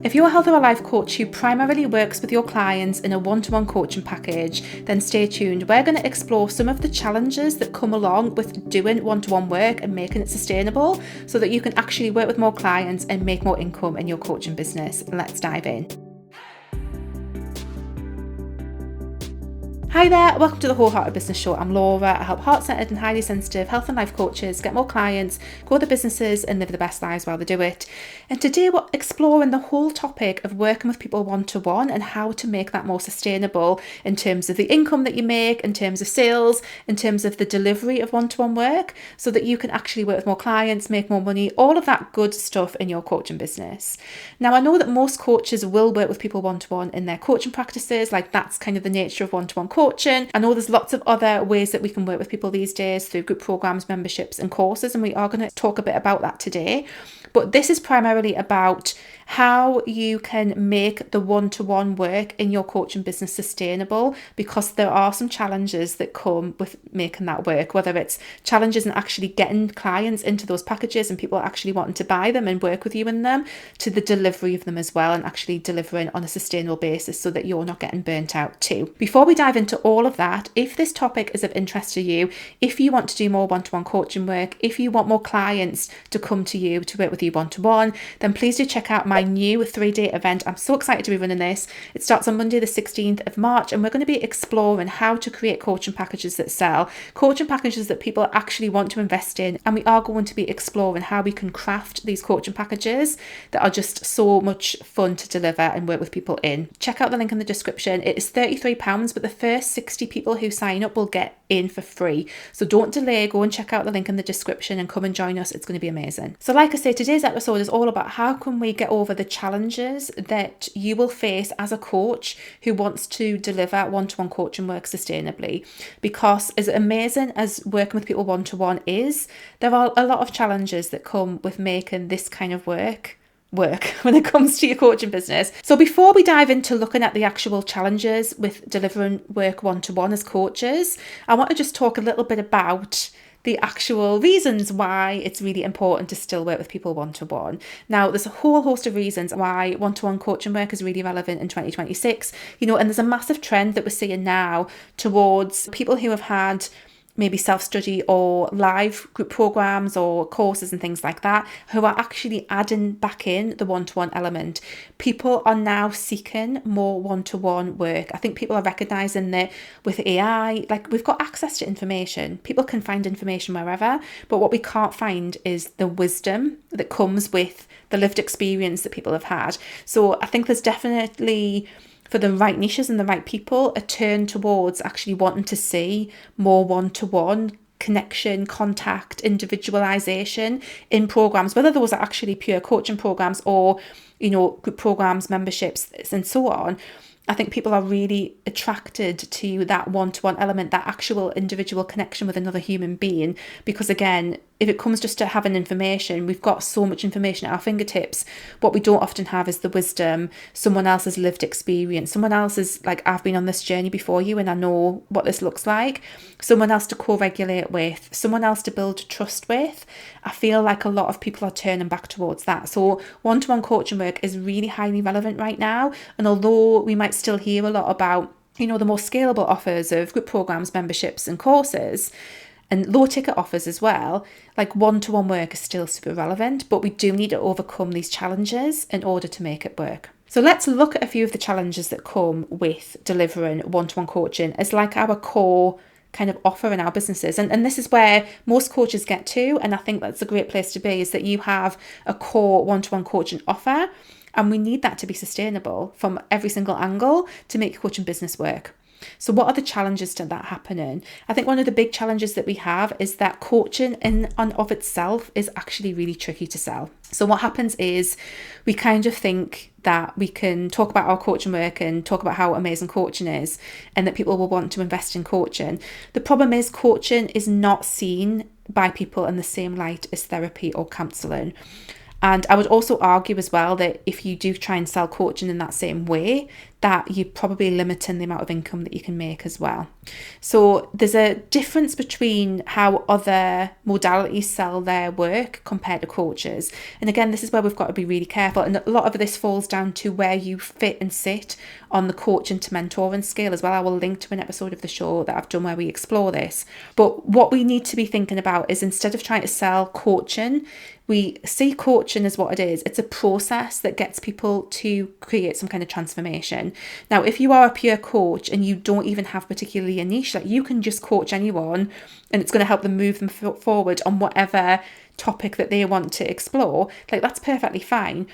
If you're a health or a life coach who primarily works with your clients in a one-to-one coaching package, then stay tuned. We're going to explore some of the challenges that come along with doing one-to-one work and making it sustainable so that you can actually work with more clients and make more income in your coaching business. Let's dive in. Hi there, welcome to the Wholehearted Business Show. I'm Laura. I help heart-centered and highly sensitive health and life coaches get more clients, grow their businesses and live the best lives while they do it. And today we're exploring the whole topic of working with people one-to-one and how to make that more sustainable in terms of the income that you make, in terms of sales, in terms of the delivery of one-to-one work, so that you can actually work with more clients, make more money, all of that good stuff in your coaching business. Now, I know that most coaches will work with people one-to-one in their coaching practices, like that's kind of the nature of one-to-one coaching. I know there's lots of other ways that we can work with people these days through group programs, memberships and courses, and we are going to talk a bit about that today. But this is primarily about how you can make the one-to-one work in your coaching business sustainable, because there are some challenges that come with making that work, whether it's challenges in actually getting clients into those packages and people actually wanting to buy them and work with you in them, to the delivery of them as well, and actually delivering on a sustainable basis so that you're not getting burnt out too. Before we dive into all of that, if this topic is of interest to you, if you want to do more one-to-one coaching work, if you want more clients to come to you to work with you one-to-one, then please do check out my new 3-day event. I'm so excited to be running this. It starts on Monday the 16th of March, and we're going to be exploring how to create coaching packages that sell, coaching packages that people actually want to invest in, and we are going to be exploring how we can craft these coaching packages that are just so much fun to deliver and work with people in. Check out the link in the description. It is £33, but the first 60 people who sign up will get in for free. So don't delay, go and check out the link in the description and come and join us. It's going to be amazing. So like I say, today's episode is all about how can we get over the challenges that you will face as a coach who wants to deliver one-to-one coaching work sustainably. Because as amazing as working with people one-to-one is, there are a lot of challenges that come with making this kind of work when it comes to your coaching business. So before we dive into looking at the actual challenges with delivering work one-to-one as coaches, I want to just talk a little bit about the actual reasons why it's really important to still work with people one-to-one. Now, there's a whole host of reasons why one-to-one coaching work is really relevant in 2026, and there's a massive trend that we're seeing now towards people who have had maybe self-study or live group programs or courses and things like that, who are actually adding back in the one-to-one element. People are now seeking more one-to-one work. I think people are recognizing that with AI, like we've got access to information. People can find information wherever, but what we can't find is the wisdom that comes with the lived experience that people have had. So I think there's definitely, for the right niches and the right people, a turn towards actually wanting to see more one-to-one connection, contact, individualization in programs, whether those are actually pure coaching programs or, group programs, memberships, and so on. I think people are really attracted to that one-to-one element, that actual individual connection with another human being, because again, if it comes just to having information, we've got so much information at our fingertips. What we don't often have is the wisdom, someone else's lived experience, someone else's, like, I've been on this journey before you and I know what this looks like, someone else to co-regulate with, someone else to build trust with. I feel like a lot of people are turning back towards that. So one-to-one coaching work is really highly relevant right now. And although we might still hear a lot about, the more scalable offers of group programs, memberships and courses, and low ticket offers as well, like one-to-one work is still super relevant, but we do need to overcome these challenges in order to make it work. So let's look at a few of the challenges that come with delivering one-to-one coaching as like our core kind of offer in our businesses. And this is where most coaches get to, and I think that's a great place to be, is that you have a core one-to-one coaching offer, and we need that to be sustainable from every single angle to make your coaching business work. So what are the challenges to that happening? I think one of the big challenges that we have is that coaching in and of itself is actually really tricky to sell. So what happens is we kind of think that we can talk about our coaching work and talk about how amazing coaching is and that people will want to invest in coaching. The problem is coaching is not seen by people in the same light as therapy or counselling. And I would also argue as well that if you do try and sell coaching in that same way, that you're probably limiting the amount of income that you can make as well. So there's a difference between how other modalities sell their work compared to coaches. And again, this is where we've got to be really careful. And a lot of this falls down to where you fit and sit on the coaching to mentoring scale as well. I will link to an episode of the show that I've done where we explore this. But what we need to be thinking about is, instead of trying to sell coaching, we see coaching as what it is. It's a process that gets people to create some kind of transformation. Now, if you are a pure coach and you don't even have particularly a niche, like, you can just coach anyone and it's going to help them move them forward on whatever topic that they want to explore, like, that's perfectly fine.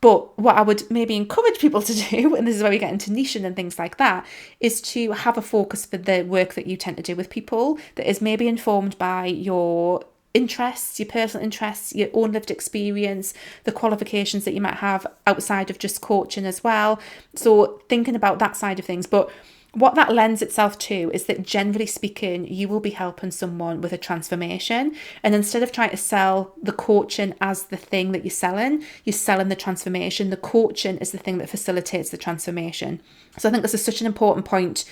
But what I would maybe encourage people to do, and this is where we get into niching and things like that, is to have a focus for the work that you tend to do with people that is maybe informed by your interests, your personal interests, your own lived experience, the qualifications that you might have outside of just coaching as well. So thinking about that side of things. But what that lends itself to is that, generally speaking, you will be helping someone with a transformation. And instead of trying to sell the coaching as the thing that you're selling the transformation. The coaching is the thing that facilitates the transformation. So I think this is such an important point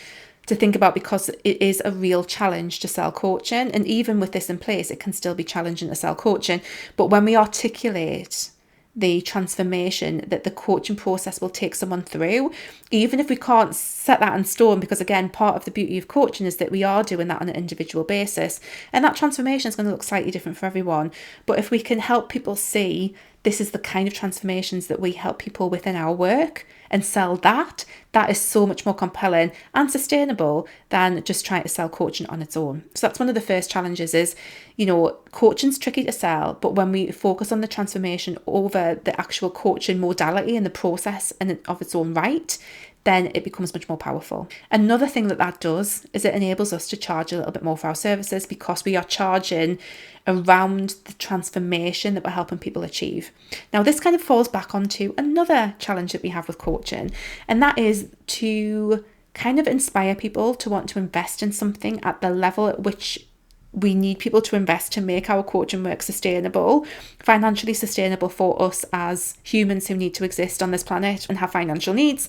to think about, because it is a real challenge to sell coaching. And even with this in place, it can still be challenging to sell coaching. But when we articulate the transformation that the coaching process will take someone through, even if we can't set that in stone, because again, part of the beauty of coaching is that we are doing that on an individual basis, and that transformation is going to look slightly different for everyone. But if we can help people see this is the kind of transformations that we help people with in our work, and sell that, that is so much more compelling and sustainable than just trying to sell coaching on its own. So that's one of the first challenges is, coaching's tricky to sell, but when we focus on the transformation over the actual coaching modality and the process and of its own right, then it becomes much more powerful. Another thing that does is it enables us to charge a little bit more for our services, because we are charging around the transformation that we're helping people achieve. Now, this kind of falls back onto another challenge that we have with coaching, and that is to kind of inspire people to want to invest in something at the level at which we need people to invest to make our coaching work sustainable, financially sustainable for us as humans who need to exist on this planet and have financial needs.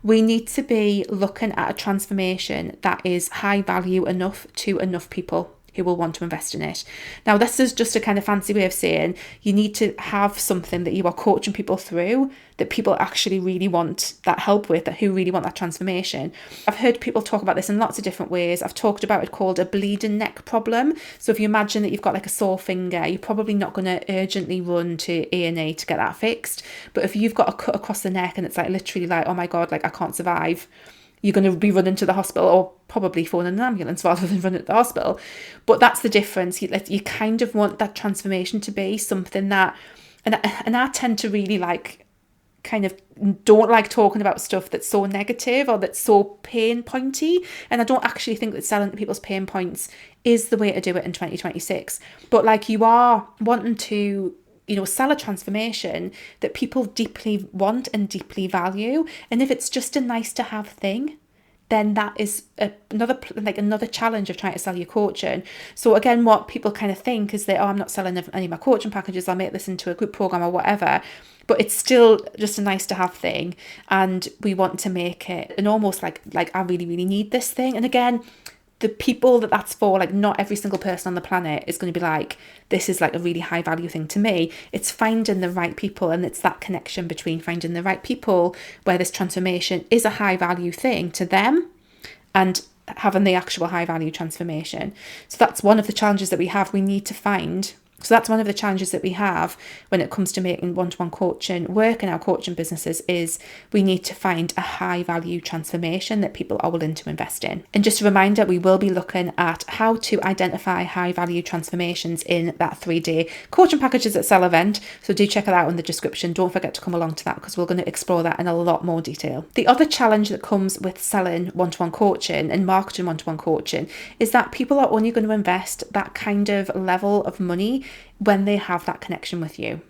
We need to be looking at a transformation that is high value enough to enough people who will want to invest in it. Now, this is just a kind of fancy way of saying you need to have something that you are coaching people through that people actually really want that help with, who really want that transformation. I've heard people talk about this in lots of different ways. I've talked about it called a bleeding neck problem. So if you imagine that you've got like a sore finger, you're probably not going to urgently run to A&E to get that fixed. But if you've got a cut across the neck and it's like literally like, oh my God, like I can't survive, you're going to be running to the hospital, or probably phoning an ambulance rather than running to the hospital. But that's the difference. You kind of want that transformation to be something that, and I tend to really kind of don't like talking about stuff that's so negative or that's so pain pointy. And I don't actually think that selling to people's pain points is the way to do it in 2026. But you are wanting to sell a transformation that people deeply want and deeply value. And if it's just a nice to have thing, then that is another challenge of trying to sell your coaching. So again, what people kind of think is that, I'm not selling any of my coaching packages, I'll make this into a group program or whatever. But it's still just a nice to have thing. And we want to make it an almost like I really, really need this thing. And again, the people that's for, not every single person on the planet is going to be like, this is a really high value thing to me. It's finding the right people, and it's that connection between finding the right people where this transformation is a high value thing to them and having the actual high value transformation. So that's one of the challenges that we have. So that's one of the challenges that we have when it comes to making one-to-one coaching work in our coaching businesses, is we need to find a high value transformation that people are willing to invest in. And just a reminder, we will be looking at how to identify high value transformations in that 3-day coaching packages at Sell event. So do check that out in the description. Don't forget to come along to that, because we're going to explore that in a lot more detail. The other challenge that comes with selling one-to-one coaching and marketing one-to-one coaching is that people are only going to invest that kind of level of money when they have that connection with you.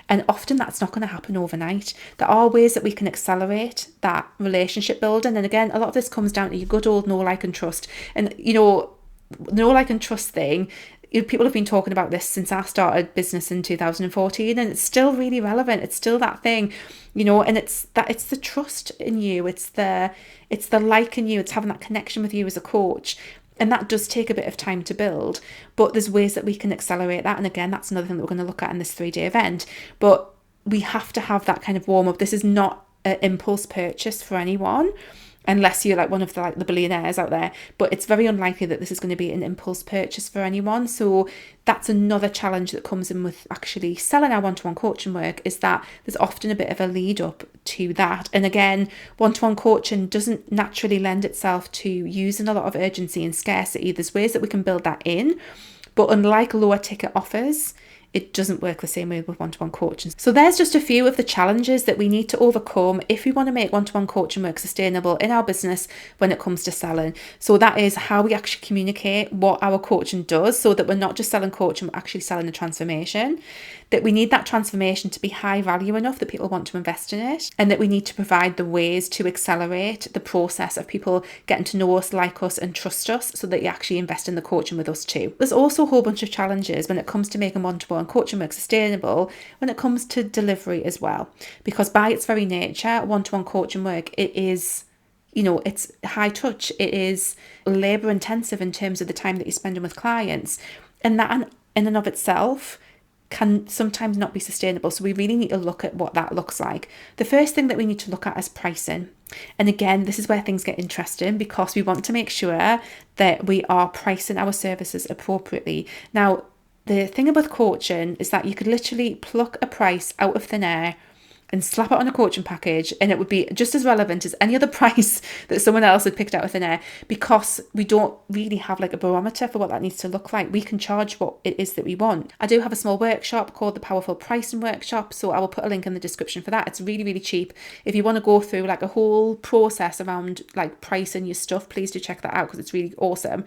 And often that's not going to happen overnight. There are ways that we can accelerate that relationship building. And again, a lot of this comes down to your good old know, like and trust. And know, like and trust thing, People have been talking about this since I started business in 2014, and it's still really relevant. It's still that thing, and it's the trust in you. It's the like in you. It's having that connection with you as a coach. And that does take a bit of time to build, but there's ways that we can accelerate that. And again, that's another thing that we're going to look at in this 3-day event. But we have to have that kind of warm up. This is not an impulse purchase for anyone, unless you're like one of the billionaires out there, but it's very unlikely that this is going to be an impulse purchase for anyone. So that's another challenge that comes in with actually selling our one-to-one coaching work, is that there's often a bit of a lead up to that. And again, one-to-one coaching doesn't naturally lend itself to using a lot of urgency and scarcity. There's ways that we can build that in, but unlike lower ticket offers, it doesn't work the same way with one-to-one coaching. So there's just a few of the challenges that we need to overcome if we want to make one-to-one coaching work sustainable in our business when it comes to selling. So that is how we actually communicate what our coaching does, so that we're not just selling coaching, we're actually selling a transformation. That we need that transformation to be high value enough that people want to invest in it, and that we need to provide the ways to accelerate the process of people getting to know us, like us, and trust us, so that you actually invest in the coaching with us too. There's also a whole bunch of challenges when it comes to making one-to-one coaching work sustainable when it comes to delivery as well, because by its very nature, one-to-one coaching work, it is, it's high touch, it is labor intensive in terms of the time that you're spending with clients, and that in and of itself can sometimes not be sustainable. So we really need to look at what that looks like. The first thing that we need to look at is pricing. And again, this is where things get interesting, because we want to make sure that we are pricing our services appropriately. Now, the thing about coaching is that you could literally pluck a price out of thin air and slap it on a coaching package, and it would be just as relevant as any other price that someone else had picked out of thin air, because we don't really have like a barometer for what that needs to look like. We can charge what it is that we want. I do have a small workshop called the Powerful Pricing Workshop, so I will put a link in the description for that. It's really, really cheap. If you want to go through like a whole process around like pricing your stuff, please do check that out, because it's really awesome.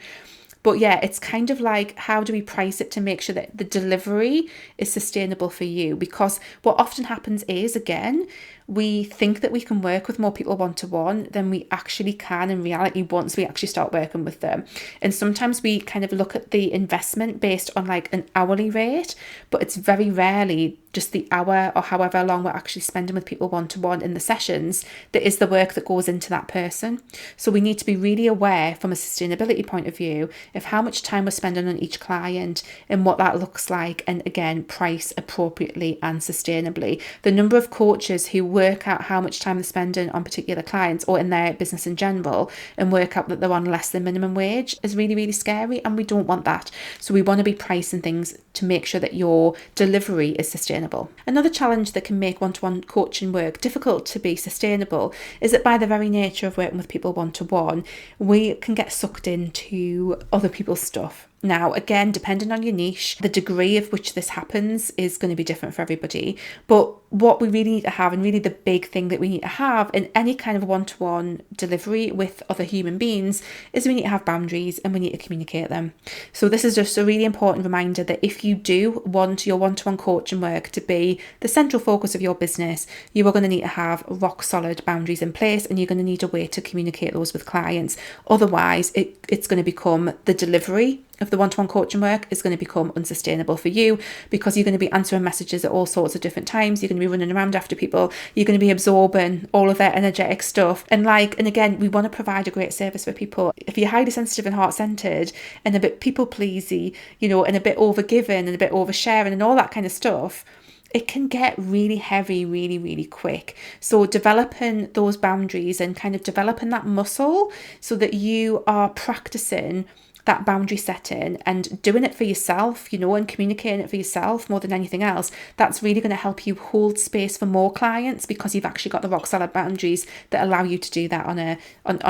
But yeah, it's kind of like, how do we price it to make sure that the delivery is sustainable for you? Because what often happens is, again, we think that we can work with more people one-to-one than we actually can in reality once we actually start working with them. And sometimes we kind of look at the investment based on like an hourly rate, but it's very rarely just the hour or however long we're actually spending with people one-to-one in the sessions that is the work that goes into that person. So we need to be really aware from a sustainability point of view of how much time we're spending on each client and what that looks like, and again, price appropriately and sustainably. The number of coaches who work out how much time they're spending on particular clients or in their business in general and work out that they're on less than minimum wage is really, really scary, and we don't want that. So we want to be pricing things to make sure that your delivery is sustainable. Another challenge that can make one-to-one coaching work difficult to be sustainable is that by the very nature of working with people one-to-one, we can get sucked into other people's stuff. Now, again, depending on your niche, the degree of which this happens is going to be different for everybody. But what we really need to have, and really the big thing that we need to have in any kind of one-to-one delivery with other human beings, is we need to have boundaries and we need to communicate them. So this is just a really important reminder that if you do want your one-to-one coaching work to be the central focus of your business, you are going to need to have rock solid boundaries in place, and you're going to need a way to communicate those with clients. Otherwise, it's going to become the delivery of the one-to-one coaching work is going to become unsustainable for you, because you're going to be answering messages at all sorts of different times. You're going to be running around after people. You're going to be absorbing all of their energetic stuff. And again, we want to provide a great service for people. If you're highly sensitive and heart-centered and a bit people-pleasy, and a bit over-giving and a bit over-sharing and all that kind of stuff, it can get really heavy really, really quick. So developing those boundaries and kind of developing that muscle so that you are practicing that boundary setting and doing it for yourself, and communicating it for yourself more than anything else, that's really going to help you hold space for more clients, because you've actually got the rock solid boundaries that allow you to do that on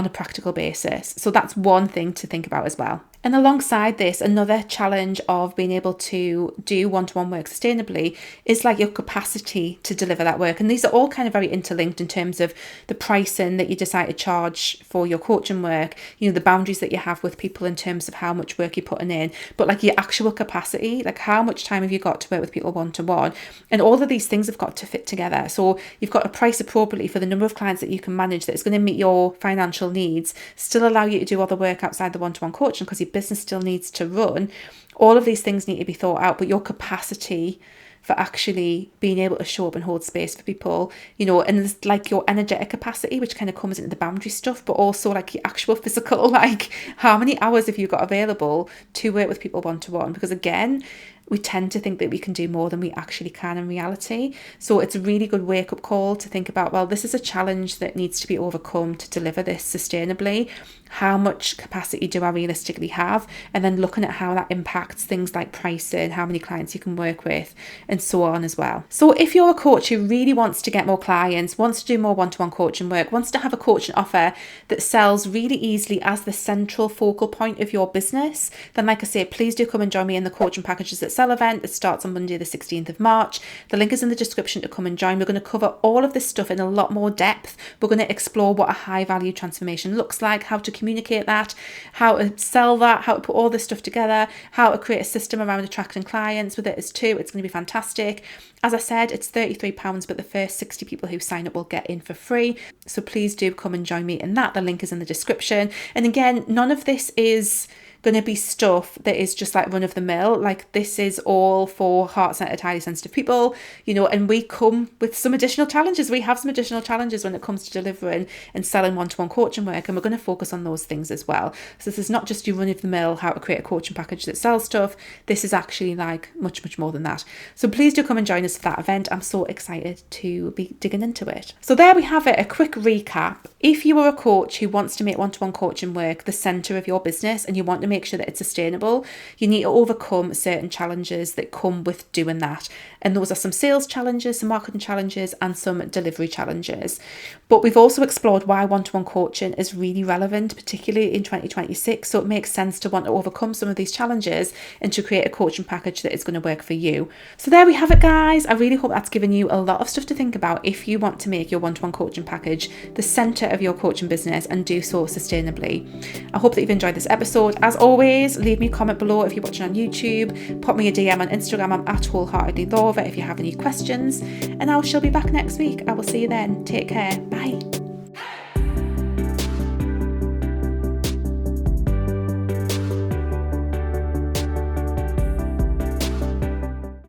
a practical basis. So that's one thing to think about as well. And alongside this, another challenge of being able to do one-to-one work sustainably is like your capacity to deliver that work. And these are all kind of very interlinked in terms of the pricing that you decide to charge for your coaching work, the boundaries that you have with people in terms of how much work you're putting in, but like your actual capacity, like how much time have you got to work with people one-to-one? And all of these things have got to fit together. So you've got to price appropriately for the number of clients that you can manage that is going to meet your financial needs, still allow you to do other work outside the one-to-one coaching because your business still needs to run. All of these things need to be thought out, but your capacity for actually being able to show up and hold space for people, you know, and there's like your energetic capacity, which kind of comes into the boundary stuff, but also like your actual physical, like how many hours have you got available to work with people one-to-one? Because again, we tend to think that we can do more than we actually can in reality. So it's a really good wake-up call to think about, well, this is a challenge that needs to be overcome to deliver this sustainably. How much capacity do I realistically have? And then looking at how that impacts things like pricing, how many clients you can work with, and so on as well. So if you're a coach who really wants to get more clients, wants to do more one-to-one coaching work, wants to have a coaching offer that sells really easily as the central focal point of your business, then like I say, please do come and join me in the Coaching Packages that Sell event. It starts on Monday the 16th of March. The link is in the description to come and join. We're going to cover all of this stuff in a lot more depth. We're going to explore what a high value transformation looks like, how to communicate that, how to sell that, how to put all this stuff together, how to create a system around attracting clients with it as too. It's going to be fantastic. As I said, it's £33, but the first 60 people who sign up will get in for free. So please do come and join me in that. The link is in the description. And again, none of this is going to be stuff that is just like run of the mill. Like this is all for heart-centered, highly sensitive people, you know, and we come with some additional challenges. We have some additional challenges when it comes to delivering and selling one-to-one coaching work, and we're going to focus on those things as well. So this is not just your run of the mill, how to create a coaching package that sells stuff. This is actually like much, much more than that. So please do come and join us for that event. I'm so excited to be digging into it. So there we have it, a quick recap. If you are a coach who wants to make one-to-one coaching work the center of your business and you want to make sure that it's sustainable, you need to overcome certain challenges that come with doing that. And those are some sales challenges, some marketing challenges, and some delivery challenges. But we've also explored why one-to-one coaching is really relevant, particularly in 2026. So it makes sense to want to overcome some of these challenges and to create a coaching package that is going to work for you. So there we have it, guys. I really hope that's given you a lot of stuff to think about if you want to make your one-to-one coaching package the center of your coaching business and do so sustainably. I hope that you've enjoyed this episode. As always, leave me a comment below if you're watching on YouTube. Pop me a DM on Instagram. I'm at wholeheartedly Laura if you have any questions. And I shall be back next week. I will see you then. Take care. Bye.